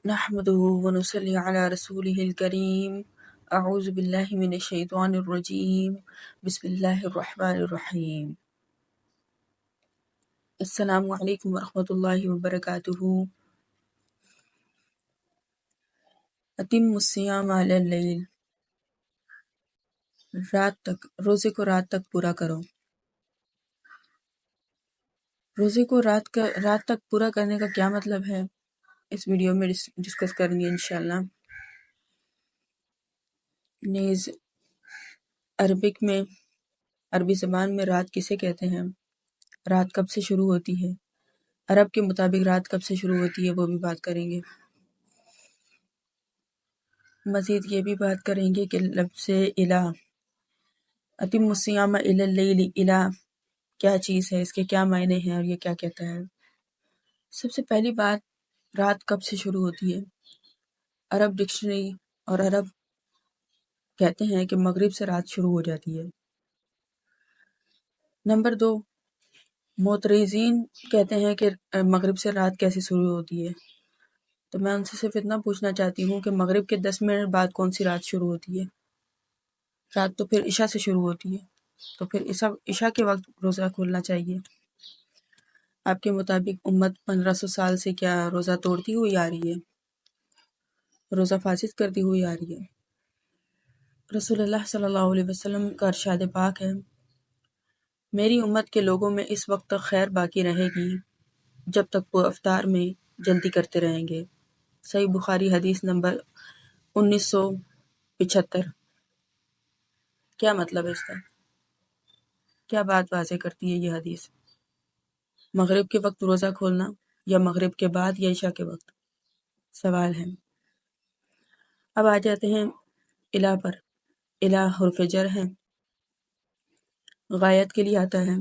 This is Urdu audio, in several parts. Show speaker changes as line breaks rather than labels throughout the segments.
نحمده ونصلي على رسوله الكريم اعوذ باللہ من الشیطان الرجیم بسم اللہ الرحمن الرحیم السلام علیکم ورحمۃ اللہ وبرکاتہ۔ اتم الصیام علی اللیل، رات تک روزے کو رات تک پورا کرو۔ روزے کو رات تک پورا کرنے کا کیا مطلب ہے، اس ویڈیو میں ڈسکس کریں گے انشاءاللہ۔ نیز عربی زبان میں رات کسے کہتے ہیں، رات کب سے شروع ہوتی ہے، عرب کے مطابق رات کب سے شروع ہوتی ہے وہ بھی بات کریں گے۔ مزید یہ بھی بات کریں گے کہ لفظ الہ، اتم الصیام الی اللیل، الہ کیا چیز ہے، اس کے کیا معنی ہیں اور یہ کیا کہتا ہے۔ سب سے پہلی بات، رات کب سے شروع ہوتی ہے۔ عرب ڈکشنری اور عرب کہتے ہیں کہ مغرب سے رات شروع ہو جاتی ہے۔ نمبر 2، معترضین کہتے ہیں کہ مغرب سے رات کیسے شروع ہوتی ہے، تو میں ان سے صرف اتنا پوچھنا چاہتی ہوں کہ مغرب کے 10 منٹ بعد کون سی رات شروع ہوتی ہے۔ رات تو پھر عشاء سے شروع ہوتی ہے، تو پھر عشاء کے وقت روزہ کھولنا چاہیے۔ آپ کے مطابق امت 1500 سال سے کیا روزہ توڑتی ہوئی آ رہی ہے، روزہ فاسد کرتی ہوئی آ رہی ہے۔ رسول اللہ صلی اللہ علیہ وسلم کا ارشاد پاک ہے، میری امت کے لوگوں میں اس وقت تک خیر باقی رہے گی جب تک وہ افطار میں جلدی کرتے رہیں گے۔ صحیح بخاری حدیث نمبر 1975۔ کیا مطلب ہے اس کا، کیا بات واضح کرتی ہے یہ حدیث؟ مغرب کے وقت روزہ کھولنا یا مغرب کے بعد یا عشاء کے وقت، سوال ہے۔ اب آ جاتے ہیں الہ پر۔ الہ حرف جر ہے، غایت کے لیے آتا ہے۔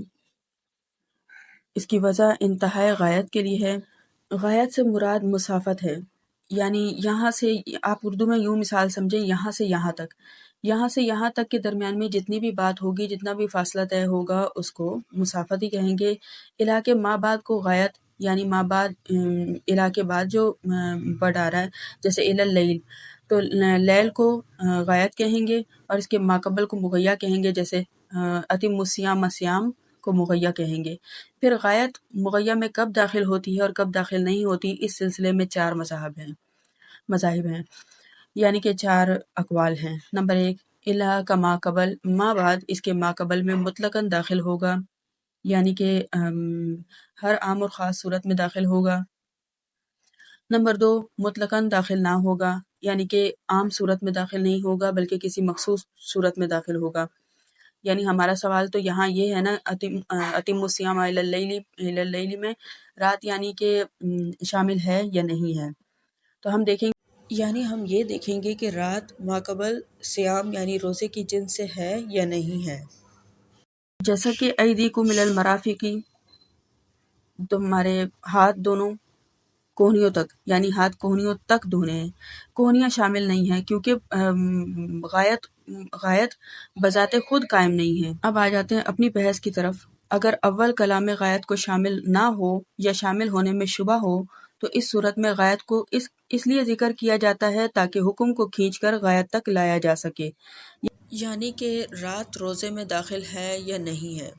اس کی وجہ انتہائے غایت کے لیے ہے۔ غایت سے مراد مسافت ہے، یعنی یہاں سے، آپ اردو میں یوں مثال سمجھیں، یہاں سے یہاں تک، یہاں سے یہاں تک کے درمیان میں جتنی بھی بات ہوگی، جتنا بھی فاصلہ طے ہوگا، اس کو مسافت ہی کہیں گے۔ الہ کے ما بعد کو غایت، یعنی ما بعد، الہ کے بعد جو ورڈ آ رہا ہے، جیسے الی اللیل، تو لیل کو غایت کہیں گے، اور اس کے ما قبل کو مغیّہ کہیں گے، جیسے اتم الصیام صیام کو مغیّہ کہیں گے۔ پھر غایت مغیّہ میں کب داخل ہوتی ہے اور کب داخل نہیں ہوتی، اس سلسلے میں 4 مذاہب ہیں، یعنی کہ 4 اقوال ہیں۔ نمبر 1، الہ کا ما قبل، ما بعد اس کے ما قبل میں مطلقاً داخل ہوگا، یعنی کہ ہر عام اور خاص صورت میں داخل ہوگا۔ نمبر 2، مطلقاً داخل نہ ہوگا، یعنی کہ عام صورت میں داخل نہیں ہوگا بلکہ کسی مخصوص صورت میں داخل ہوگا۔ یعنی ہمارا سوال تو یہاں یہ ہے نا، اتم الصیام الی اللیل میں رات یعنی کہ شامل ہے یا نہیں ہے، تو ہم دیکھیں گے، یعنی ہم یہ دیکھیں گے کہ رات ماقبل صیام یعنی روزے کی جنس سے ہے یا نہیں ہے۔ جیسا کہ ایدیکم الی المرافق، تمہارے ہاتھ دونوں کوہنیوں تک، یعنی ہاتھ کوہنیوں تک دھونے ہیں، کوہنیاں شامل نہیں ہیں کیونکہ غایت بذات خود قائم نہیں ہے۔ اب آ جاتے ہیں اپنی بحث کی طرف۔ اگر اول کلام غایت کو شامل نہ ہو یا شامل ہونے میں شبہ ہو تو اس صورت میں غایت کو اس لیے ذکر کیا جاتا ہے تاکہ حکم کو کھینچ کر غایت تک لایا جا سکے، یعنی کہ رات روزے میں داخل ہے یا نہیں ہے۔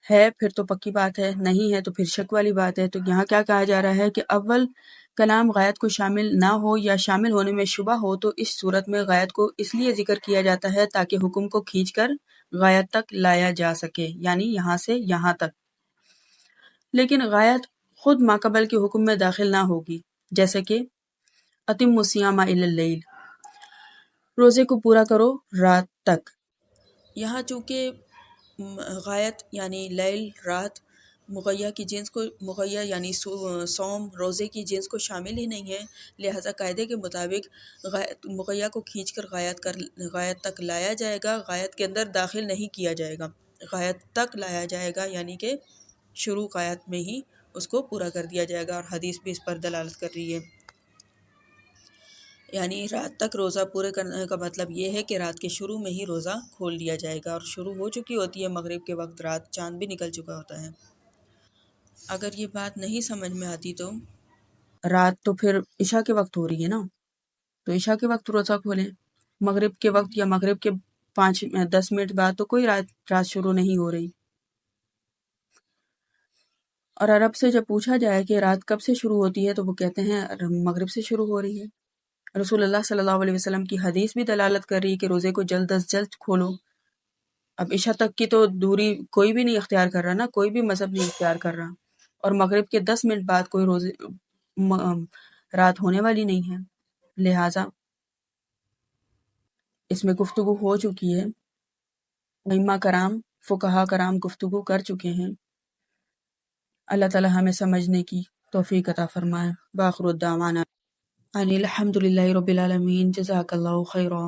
ہے پھر تو پکی بات ہے، نہیں ہے تو پھر شک والی بات ہے۔ تو یہاں کیا کہا جا رہا ہے کہ اول کلام غایت کو شامل نہ ہو یا شامل ہونے میں شبہ ہو تو اس صورت میں غایت کو اس لیے ذکر کیا جاتا ہے تاکہ حکم کو کھینچ کر غایت تک لایا جا سکے، یعنی یہاں سے یہاں تک۔ لیکن غایت خود ماقبل کے حکم میں داخل نہ ہوگی، جیسے کہ اتم الصیام الی اللیل، روزے کو پورا کرو رات تک۔ یہاں چونکہ غایت یعنی لیل، رات، مغیّہ کی جنس کو، مغیّہ یعنی صوم، روزے کی جنس کو شامل ہی نہیں ہے، لہٰذا قاعدے کے مطابق مغیّہ کو کھینچ کر غایت تک لایا جائے گا، غایت کے اندر داخل نہیں کیا جائے گا، غایت تک لایا جائے گا، یعنی کہ شروع غایت میں ہی اس کو پورا کر دیا جائے گا، اور حدیث بھی اس پر دلالت کر رہی ہے۔ یعنی رات تک روزہ پورے کرنے کا مطلب یہ ہے کہ رات کے شروع میں ہی روزہ کھول دیا جائے گا، اور شروع ہو چکی ہوتی ہے مغرب کے وقت، رات چاند بھی نکل چکا ہوتا ہے۔ اگر یہ بات نہیں سمجھ میں آتی تو رات تو پھر عشاء کے وقت ہو رہی ہے نا، تو عشاء کے وقت روزہ کھولیں۔ مغرب کے وقت یا مغرب کے 10 منٹ بعد تو کوئی رات شروع نہیں ہو رہی۔ اور عرب سے جب پوچھا جائے کہ رات کب سے شروع ہوتی ہے تو وہ کہتے ہیں مغرب سے شروع ہو رہی ہے۔ رسول اللہ صلی اللہ علیہ وسلم کی حدیث بھی دلالت کر رہی ہے کہ روزے کو جلد از جلد کھولو۔ اب عشاء تک کی تو دوری کوئی بھی نہیں اختیار کر رہا نا، کوئی بھی مذہب نہیں اختیار کر رہا، اور مغرب کے 10 منٹ بعد کوئی رات ہونے والی نہیں ہے، لہٰذا اس میں گفتگو ہو چکی ہے، ائمہ کرام فقہا کرام گفتگو کر چکے ہیں۔ اللہ تعالی ہمیں سمجھنے کی توفیق عطا فرمائے۔ وآخر الدعوانا ان الحمد للہ رب العالمین۔ جزاک اللہ خیرا۔